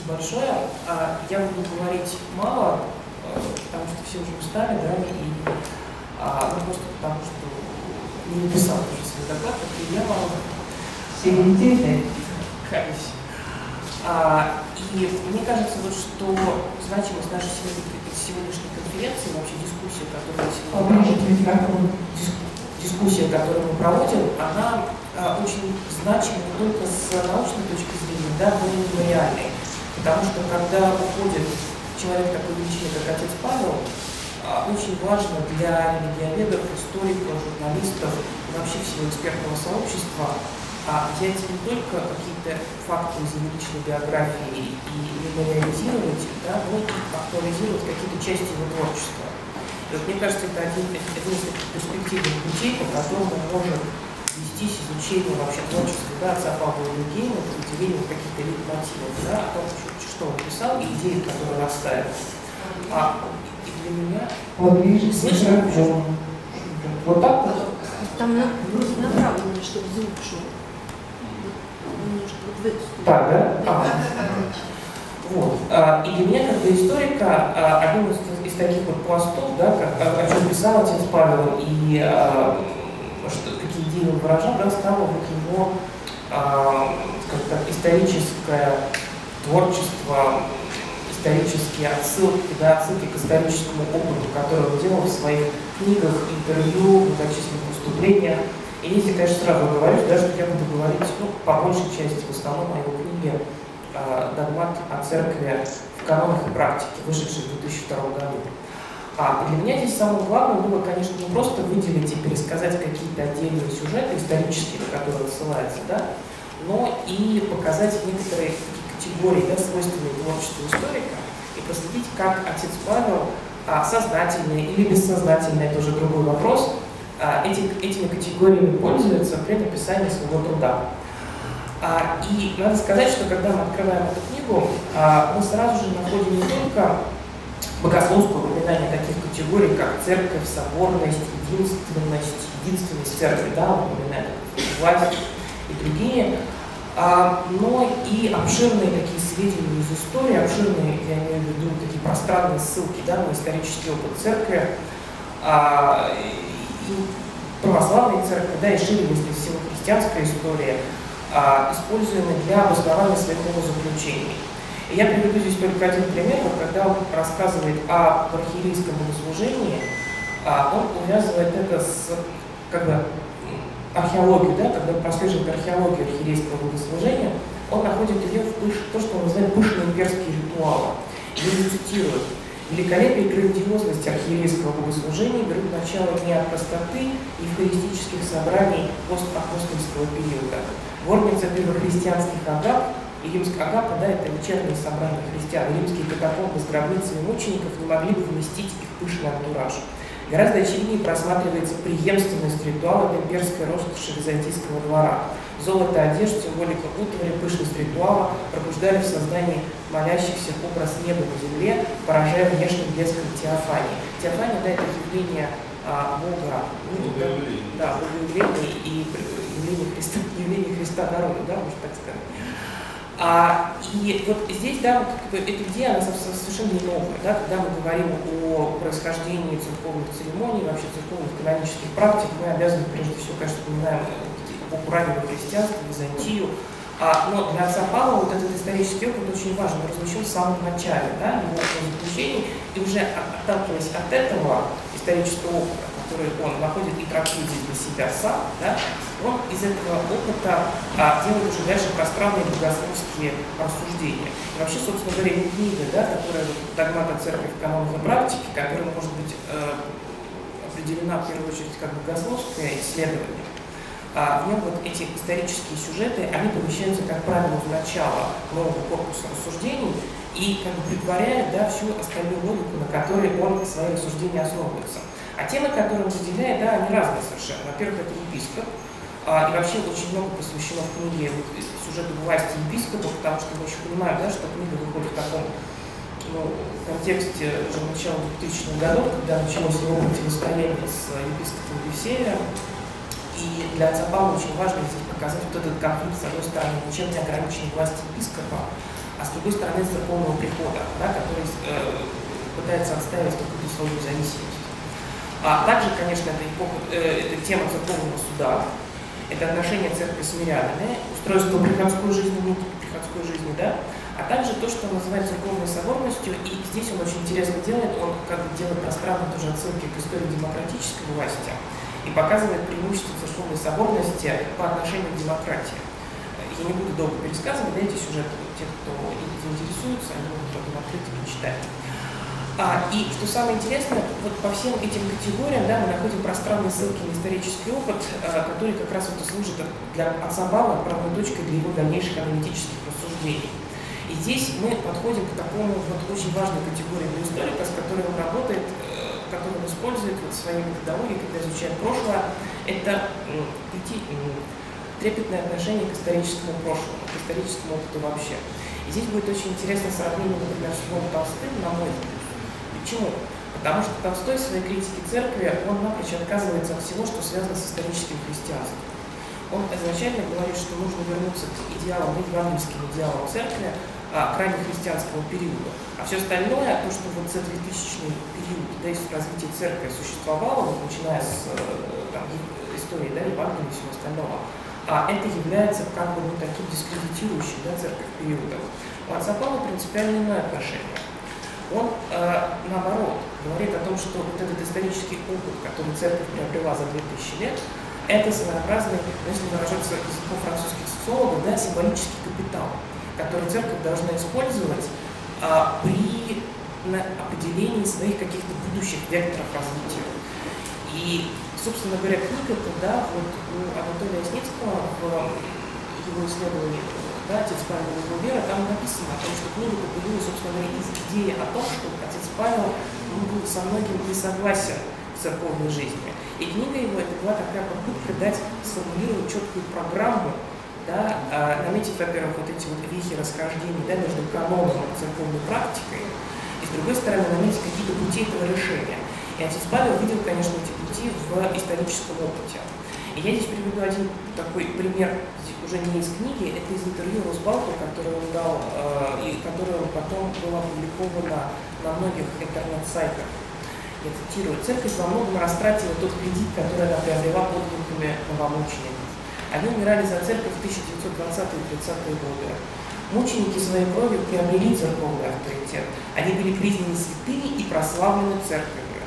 большое. Я буду говорить мало, потому что все уже устали, да, и просто потому что не написал уже свой доклад, как и я мало. И мне кажется, вот, что значимость нашей сегодняшней конференции, вообще дискуссия, которую мы проводим, она очень значима не только с научной точки зрения, да, но и мемориальной. Потому что когда уходит человек такой величины, как отец Павел, очень важно для религиоведов, историков, журналистов и вообще всего экспертного сообщества взять не только какие-то факты из его личной биографии и мемориализировать, да, но и актуализировать какие-то части его творчества. И вот, мне кажется, это один из перспективных путей, по которому может вестись изучение вообще творчества, да, отца Павла Адельгейма, выделение каких-то лейтмотивов, да, о том, что он писал, и идеи, которые расставил. И для меня... Вот видишь, слышно? Вот так вот? Там направлено, чтобы звук шел. Немножко вот в эту сторону. Так, да? Вот. И для меня, как для историка, один из таких вот пластов, да, о чем писал отец Павел, и какие идеи он выражал, да, стало вот его, скажем так, историческое творчество, исторические отсылки, да, отсылки к историческому опыту, который он делал в своих книгах, интервью, многочисленных выступлениях. И если, конечно, сразу говорю, да, что я буду говорить, по большей части, в основном о его книге «Догмат о церкви в канонах и практике», вышедшей в 2002 году. Для меня здесь самое главное было, конечно, не просто выделить и пересказать какие-то отдельные сюжеты исторические, на которые ссылается, да, но и показать некоторые категории, да, свойственные творчеству историка, и проследить, как отец Павел сознательно или бессознательно, это уже другой вопрос, этими категориями пользуется при написании своего труда. И надо сказать, что когда мы открываем эту книгу, мы сразу же находим не только богословское упоминание таких категорий, как церковь, соборность, единственность церкви, да, он упоминает власть и другие, но и обширные такие сведения из истории, обширные, я имею в виду, такие пространные ссылки, да, на исторический опыт церкви, и православной церкви, да, и шире, если всего христианская история, используемые для обоснования своих умозаключений. И я приведу здесь только один пример, когда он рассказывает о архиерейском богослужении, он увязывает это с археологией, да, когда он прослеживает археологию архиерейского богослужения, он находит ее в то, что он называет пышные имперские ритуалы. И он цитирует: «Великолепие и грандиозность архиерейского богослужения берут начало не от простоты евхаристических собраний постапостольского периода. Горница первохристианских агап, и агапа, да, это вечерние собрания христиан, римские катакомбы с гробницами мучеников не могли бы вместить их пышный антураж. Гораздо очевиднее просматривается преемственность ритуала имперской роскоши византийского двора. Золото одежд, символика утвари, пышность ритуала пробуждали в сознании молящихся образ неба на земле, поражая внешним блеском теофании». Теофания, да, это явление Бога, да, богоявление и явление Христа народу, да, можно так сказать. И вот здесь, да, эта идея, она совершенно не новая, да, когда мы говорим о происхождении церковных церемоний, вообще церковных канонических практик, мы обязаны, прежде всего, конечно, вспоминаем эпоху раннего христианства, Византию, но для отца Павла вот этот исторический опыт очень важен, он размещен в самом начале, да, его заключений, и уже отталкиваясь от этого исторического опыта, который он находит и трактует для себя сам, да, он из этого опыта делает уже дальше пространные богословские рассуждения. И вообще, собственно говоря, его книга, да, которая «Догмат о церкви в канонах и практике», которая может быть определена в первую очередь как богословское исследование, в нем вот эти исторические сюжеты, они помещаются, как правило, в начало нового корпуса рассуждений и как бы предваряют, да, всю остальную логику, на которой он свои рассуждения основывается. А темы, которые он выделяет, да, они разные совершенно. Во-первых, это епископ, и вообще очень много посвящено в книге сюжету власти епископа, потому что мы еще понимаем, да, что книга выходит в таком контексте уже начала 2000-х годов, когда началось его противостояние с епископом Евсеем. И для отца Павла очень важно здесь показать вот этот конфликт, с одной стороны, ничем не ограниченной власти епископа, а с другой стороны церковного прихода, да, который пытается отстаивать какую-то свою независимость. А также, конечно, это тема церковного суда, это отношение церкви с мирянами, устройство приходской жизни, внутриприходской жизни, да, а также то, что он называет церковной соборностью, и здесь он очень интересно делает, он как бы делает пространно тоже отсылки к истории демократической власти и показывает преимущество церковной соборности по отношению к демократии. Я не буду долго пересказывать, дайте сюжет те, кто заинтересуется, они могут потом открыть и почитать. И что самое интересное, вот по всем этим категориям, да, мы находим пространные ссылки на исторический опыт, который как раз вот и служит для отца Павла отправной точкой для его дальнейших аналитических рассуждений. И здесь мы подходим к такому вот очень важной категории для историка, с которой он работает, которую он использует вот в своей методологии, когда изучает прошлое, это трепетное отношение к историческому прошлому, к историческому опыту вообще. И здесь будет очень интересное сравнение, например, с Львом Толстым, на мой взгляд. Почему? Потому что Толстой в своей критике церкви, он напрочь отказывается от всего, что связано с историческим христианством. Он изначально говорит, что нужно вернуться к идеалам, евангельским идеалам церкви, к раннехристианскому периоду. А все остальное, то, что вот за 2000-й период, да, из развития церкви существовало, вот, начиная с истории, да, Евангелия и всего остального, это является как бы таким дискредитирующим, да, церковь периодом. У отца Павла принципиально иное отношение. Он, наоборот, говорит о том, что вот этот исторический опыт, который церковь приобрела за 2000 лет, это своеобразный, если выражаться языком французских социологов, да, символический капитал, который церковь должна использовать при определении своих каких-то будущих векторов развития. И, собственно говоря, книга-то, да, вот у Анатолия Сницкого в его исследовании, да, «Отец Павел и его вера», там написано о том, что книга появилась, собственно говоря, из идеи о том, что отец Павел был со многим не согласен в церковной жизни. И книга его, это была такая попытка дать, сформулировать четкую программу, да, наметить, во-первых, вот эти вот вехи расхождений, да, между каноном и церковной практикой, и с другой стороны, наметить какие-то пути этого решения. И отец Павел видел, конечно, эти пути в историческом опыте. И я здесь приведу один такой пример, уже не из книги, это из интервью Росбалту, которое он дал, и которое потом было опубликовано на многих интернет-сайтах. Я цитирую: «Церковь во многом растратила тот кредит, который она приобрела подвигами новомучеников. Они умирали за церковь в 1920-е и 30-е годы. Мученики своей кровью приобрели церковный авторитет. Они были признаны святыми и прославлены церковью.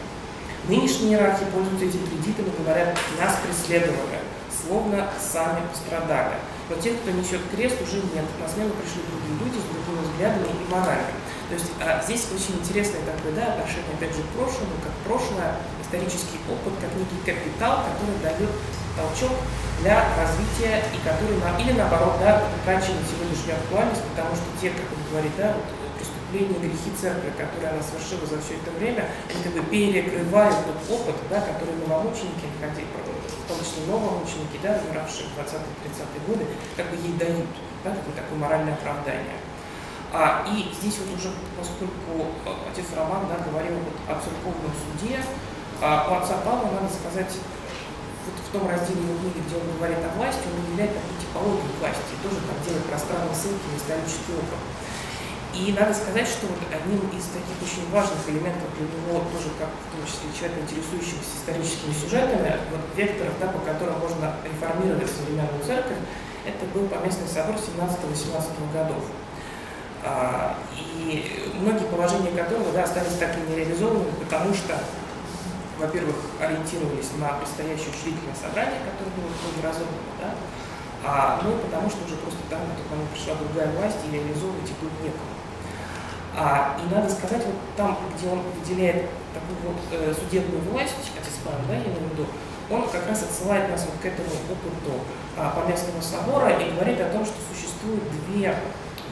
Нынешние иерархи пользуются этим кредитом и говорят: нас преследовали, словно сами пострадали. Но тех, кто несет крест, уже нет. На смену пришли другие люди с другими взглядами и моралью». То есть здесь очень интересное такое, да, отношение, опять же, к прошлому, как прошлое, исторический опыт, как некий капитал, который дает толчок для развития и который, или наоборот, да, утрачивает сегодняшнюю актуальность, потому что те, как он говорит, да, вот, преступления, грехи церкви, которые она совершила за все это время, они как бы перекрывают тот опыт, да, который новомученики, в том числе новомученики, да, умиравшие в 20-30-е годы, как бы ей дают, да, такое моральное оправдание. И здесь вот уже, поскольку отец Роман, да, говорил вот о церковном суде, у отца Павла, надо сказать, вот в том разделе его книги, где он говорит о власти, он выделяет такую типологию власти, тоже там делает пространные ссылки на исторический опыт. И надо сказать, что вот одним из таких очень важных элементов для него, тоже как в том числе человека, интересующегося историческими сюжетами, вот векторов, да, по которым можно реформировать современную церковь, это был поместный собор 17-18 годов. И многие положения которого, да, остались так и не реализованными, потому что, во-первых, ориентировались на предстоящее учредительное собрание, которое было в итоге разорвано, да, ну и потому что уже просто там на тот момент пришла другая власть, и реализовывать их было некому. И надо сказать, вот там, где он выделяет такую вот судебную власть, отец Павел, да, я имею в виду, он как раз отсылает нас вот к этому опыту поместного собора и говорит о том, что существует две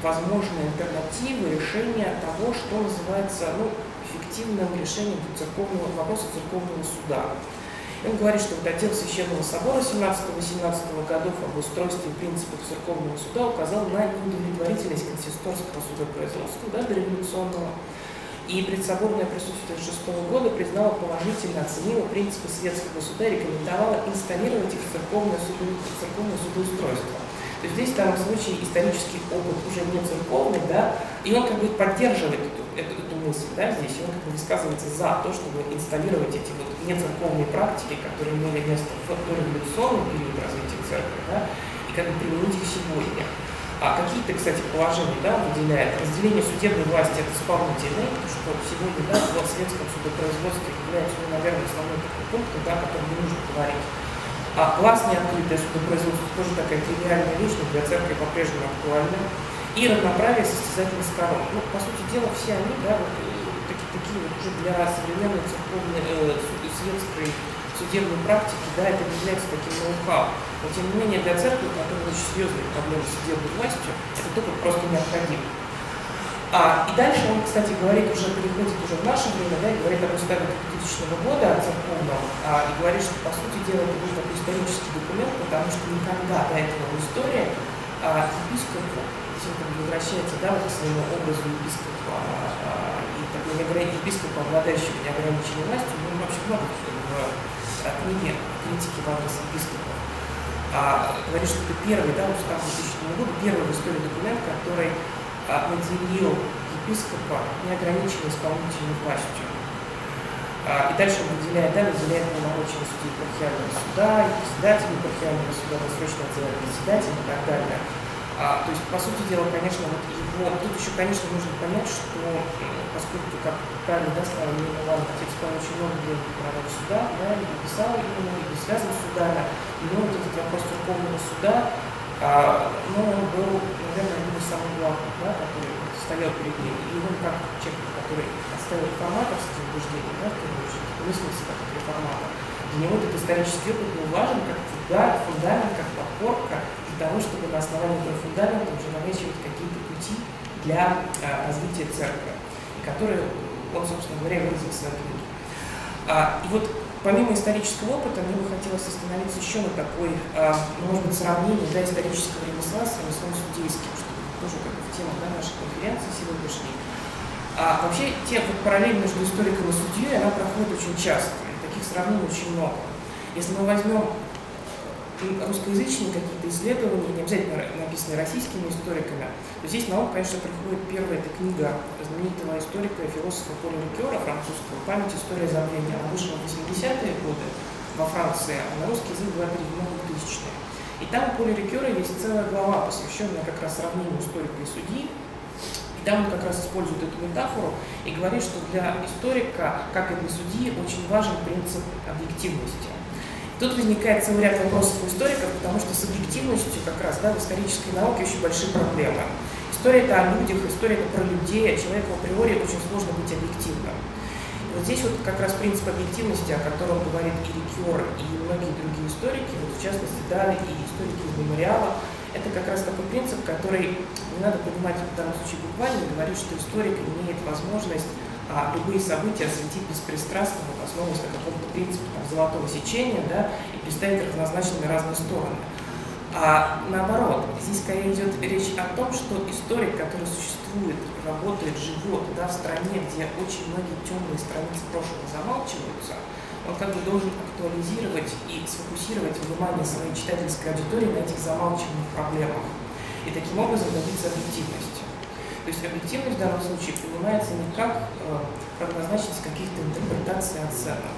возможные альтернативы решения того, что называется, ну, эффективным решением вопроса церковного суда. И он говорит, что вот отдел Священного собора 17-18 годов об устройстве и принципах церковного суда указал на неудовлетворительность консисторского судопроизводства, да, дореволюционного. И предсоборное присутствие 1906 года признало положительно, оценило принципы светского суда и рекомендовало инсталлировать их в церковное судоустройство. То есть здесь в данном случае исторический опыт уже не церковный, да, и он как бы поддерживает эту мысль, да, здесь, он как бы высказывается за то, чтобы инсталлировать эти вот нецерковные практики, которые имели место в дореволюционный период развития церкви, да, и как бы применить их сегодня. А какие-то, кстати, положения, да, выделяет разделение судебной власти от исполнительной, что сегодня, да, в светском судопроизводстве является, ну, наверное, основной такой пункт, да, о котором не нужно говорить. А гласное открытое судопроизводство тоже такая тривиальная вещь, но для церкви по-прежнему актуальна. И равноправие состязательных сторон. Ну, по сути дела, все они, да, вот, такие вот уже для современной церковной, светской судебной практики, да, это не является таким ноу-хау. Но тем не менее для церкви, у которой очень серьезные проблемы с судебной властью, это только просто необходимо. И дальше он, кстати, говорит, уже переходит уже в наше время, да, и говорит об уставе 2000 года о церковном, и говорит, что по сути дела это был такой исторический документ, потому что никогда до этого в истории епископу, здесь он возвращается, да, вот к своему образу епископа, и такой епископа, обладающего неограниченной властью, ну, вообще много в книге критики в адрес епископа. Говорит, что это первый, да, устав 2000 года, первый в истории документ, который наделил епископа неограниченной исполнительной властью. И дальше он выделяет полномочия судей епархиального суда, и председателей епархиального суда, досрочно отзывает председателя и так далее. То есть, по сути дела, конечно, вот его, тут еще, конечно, нужно понять, что поскольку, как правильно, да, сказал Елена Ивановна, отец Павел очень много времени провел в судах, да, и писал именно, и связан с судами, и вот этот вопрос Верховного суда, но он был, наверное, один из самых главных, да, который стоял перед ним. И он как человек, который оставил реформаторские убеждения, да, в первую очередь, мыслился как реформатор. Для него этот исторический опыт был важен как фундамент, как подпорка, для того, чтобы на основании этого фундамента уже намечивать какие-то пути для развития церкви, и которые он, собственно говоря, выразил в своей книге. И вот помимо исторического опыта, мне бы хотелось остановиться еще на такой, может быть, сравнении, да, исторического ремесла с ремеслом судейским, что тоже как бы в тему, да, нашей конференции сегодняшней. Вообще, параллель между историком и судьей, она проходит очень часто, и таких сравнений очень много. Если мы возьмем русскоязычные какие-то исследования, не обязательно написанные российскими историками, то здесь на ум, конечно, приходит первая эта книга знаменитого историка и философа Поля Рикера, французского, «Память, история забвения». Она вышла в 80-е годы во Франции, а на русский язык была переведена в 2000-е. И там у Поля Рикера есть целая глава, посвященная как раз сравнению историка и судьи. И там он как раз использует эту метафору и говорит, что для историка, как и для судьи, очень важен принцип объективности. Тут возникает целый ряд вопросов у историков, потому что с объективностью как раз, да, в исторической науке очень большие проблемы. История – это о людях, история – это про людей, а человеку априори очень сложно быть объективным. И вот здесь вот как раз принцип объективности, о котором говорит и Рикер, и многие другие историки, вот в частности, да, и историки из мемориала, это как раз такой принцип, который не надо понимать в данном случае буквально, говорит, что историк имеет возможность любые события осветить беспристрастно, основываясь на каком-то принципе там, золотого сечения, да, и представить равнозначными разные стороны. Наоборот, здесь скорее идет речь о том, что историк, который существует, работает, живет, да, в стране, где очень многие темные страницы прошлого замалчиваются, он как бы должен актуализировать и сфокусировать внимание своей читательской аудитории на этих замалчиваемых проблемах и таким образом добиться объективности. То есть объективность в данном случае понимается не как равнозначность каких-то интерпретаций и оценок.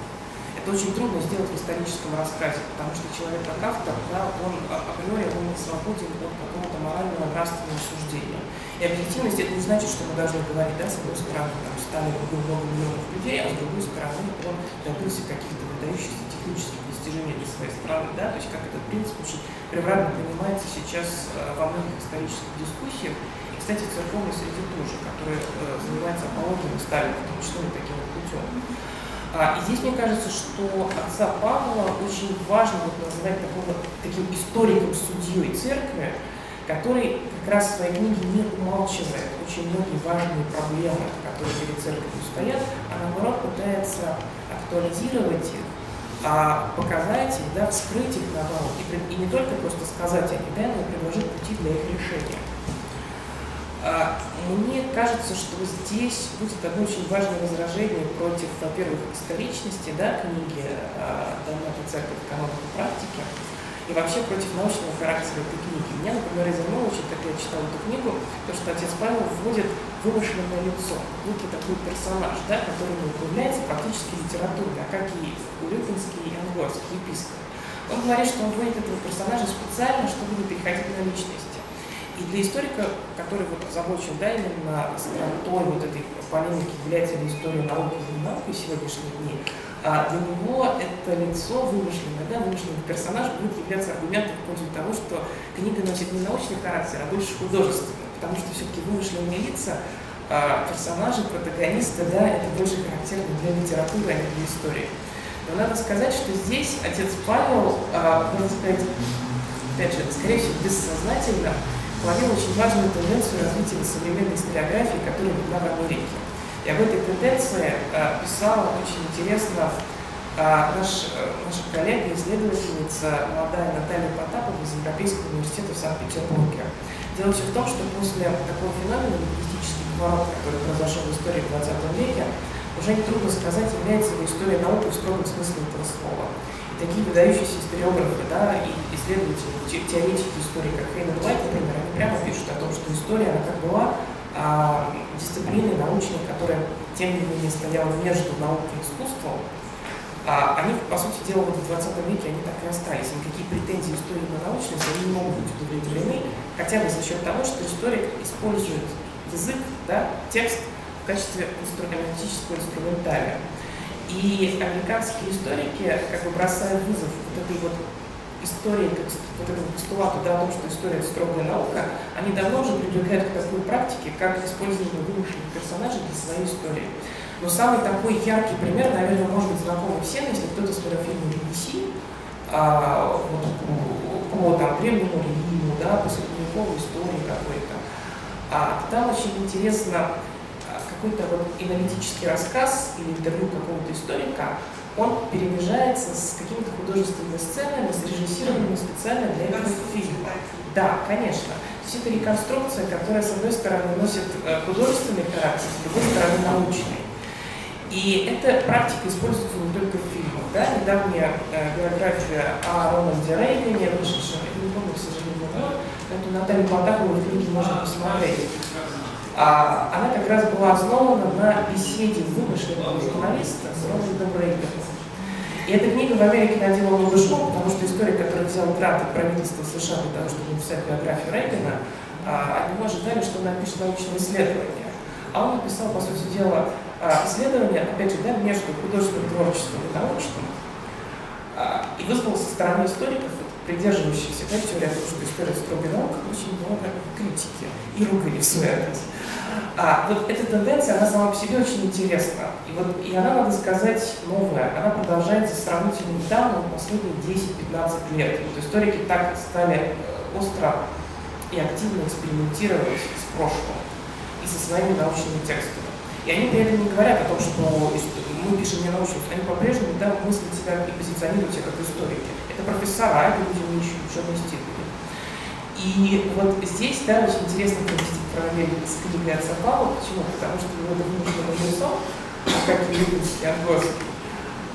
Это очень трудно сделать в историческом рассказе, потому что человек как автор, да, он априори он свободен от какого-то морального нравственного суждения. И объективность это не значит, что мы должны говорить, да, с одной стороны, там, Сталин убил много миллионов людей, а с другой стороны, он добился каких-то выдающихся технических достижений для своей страны, да, то есть как этот принцип очень превратно понимается сейчас во многих исторических дискуссиях. Кстати, в церковной среде тоже, которая занимается апологией Сталина, в том числе и таким вот путем. И здесь мне кажется, что отца Павла очень важно вот называть таким историком-судьей церкви, который как раз в своей книге не умалчивает очень многие важные проблемы, которые перед церковью стоят, а наоборот пытается актуализировать их, показать их, да, вскрыть их наоборот, и не только просто сказать о них, да, но и предложить пути для их решения. Мне кажется, что здесь будет одно очень важное возражение против, во-первых, историчности, да, книги «Догматы церкви в канонах и практике», и вообще против научного характера этой книги. Меня, например, изумило очень, как я читала эту книгу, то, что отец Павел вводит вымышленное лицо, некий такой персонаж, да, который не появляется практически в литературе, а как и Урюпинский и Ангорский епископ. Он говорит, что он вводит этого персонажа специально, чтобы не переходить на личности. И для историка, который вот озабочен, да, именно страной вот этой полемики, является ли история науки или наукой в сегодняшние дни, для него это лицо вымышленное, да, вымышленный персонаж будет являться аргументом в пользу того, что книга носит не научный характер, а больше художественный, потому что все-таки вымышленные лица, персонажи, протагонисты, да, это больше характерно для литературы, а не для истории. Но надо сказать, что здесь отец Павел, можно сказать, опять же, скорее всего, бессознательно ловил очень важную тенденцию развития современной историографии, которая видна в Америке. И об этой тенденции писала очень интересно наша коллега, исследовательница, молодая Наталья Потапова из Европейского университета в Санкт-Петербурге. Дело все в том, что после такого феномена, лингвистический поворот, который произошел в истории в 20 веке, уже нетрудно сказать, является ли история наукой в строгом смысле этого слова. Такие выдающиеся историографы, да, и исследователи, теоретики истории, как Хейман Уайт, например, они прямо пишут о том, что история, она как была дисциплиной научной, которая, тем не менее, стояла между наукой и искусством. Они, по сути дела, вот в 20 веке они так и остались. Никакие претензии истории на научность они не могут быть удовлетворены, хотя бы за счет того, что историк использует язык, да, текст в качестве аналитического инструментария. И американские историки, как бы бросая вызов вот этой вот истории, вот этому постулату, да, о том, что история – это строгая наука, они давно уже прибегают к такой практике, как использование вымышленных персонажей для своей истории. Но самый такой яркий пример, наверное, может быть знакомый всем, если кто-то смотрел фильм BBC, вот, по там, древнему Риму, да, по средневековой истории какой-то. Там очень интересно какой-то вот аналитический рассказ или интервью какого-то историка, он перемежается с какими-то художественными сценами, срежиссированными специально для этого фильма. Да, конечно. То есть это реконструкция, которая, с одной стороны, носит художественный характер, с другой стороны, научный. И эта практика используется не только в фильмах. Да? Недавняя биография о Рональде Рейгане, вышедшем, я не помню, к сожалению, но эту Наталью Потапову в книге можно посмотреть. Она как раз была основана на беседе вымышленного журналиста с Рональдом Рейганом. И эта книга в Америке надела много шума, потому что историк, который взял грант от правительства США для того, чтобы написать биографию Рейгана, от него ожидали, что он напишет научное исследование. А он написал, по сути дела, исследование, опять же, да, между художественным творчеством и научным, и вызвал со стороны историков, придерживающихся теории о том, что история строгой науки, очень много критики и ругали в свой адрес. Вот эта тенденция, она сама по себе очень интересна. И она, надо сказать, новая. Она продолжается сравнительно недавно, последние 10-15 лет. Вот историки так стали остро и активно экспериментировать с прошлым и со своими научными текстами. И они при этом не говорят о том, что мы пишем не научность, они по-прежнему, да, мыслят себя и позиционируют себя как историки. Это профессора, это люди, имеющие ученые степени. И вот здесь, да, очень интересно провести параллель с книгой отца Павла. Почему? Потому что его вымышленное лицо, как и Урюпинский, Ангорский,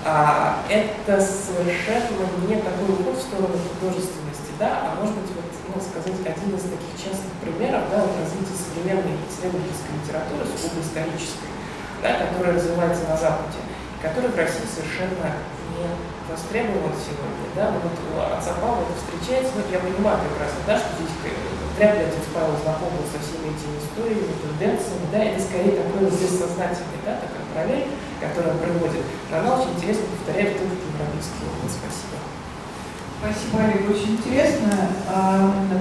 это совершенно не такой уход в сторону художественности, да, а может быть, вот, можно сказать, один из таких частных примеров, да, вот развития современной исследовательской литературы, сугубо исторической, да, которая развивается на Западе, и которая в России совершенно не востребована сегодня, да, но вот у отца Павла это встречается, но я понимаю прекрасно, да, что здесь вряд ли отец Павел знаком со всеми этими историями, тенденциями, да, это скорее такой вот бессознательный, да, такая параллель, которая приводит. Но она очень интересно повторяет этот европейский опыт. Спасибо. Спасибо, Олег, очень интересно.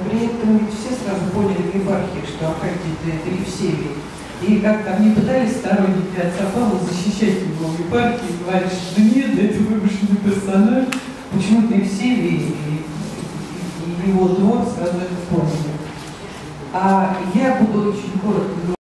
При этом ведь все сразу поняли в епархии, что Аркадий это Евсевий. И как-то они пытались сторонники отца Павла защищать его в епархии, говорят, что нет, это вымышленный персонаж. Почему-то Евсевий и его двор сразу это поняли. Я буду очень коротко говорить.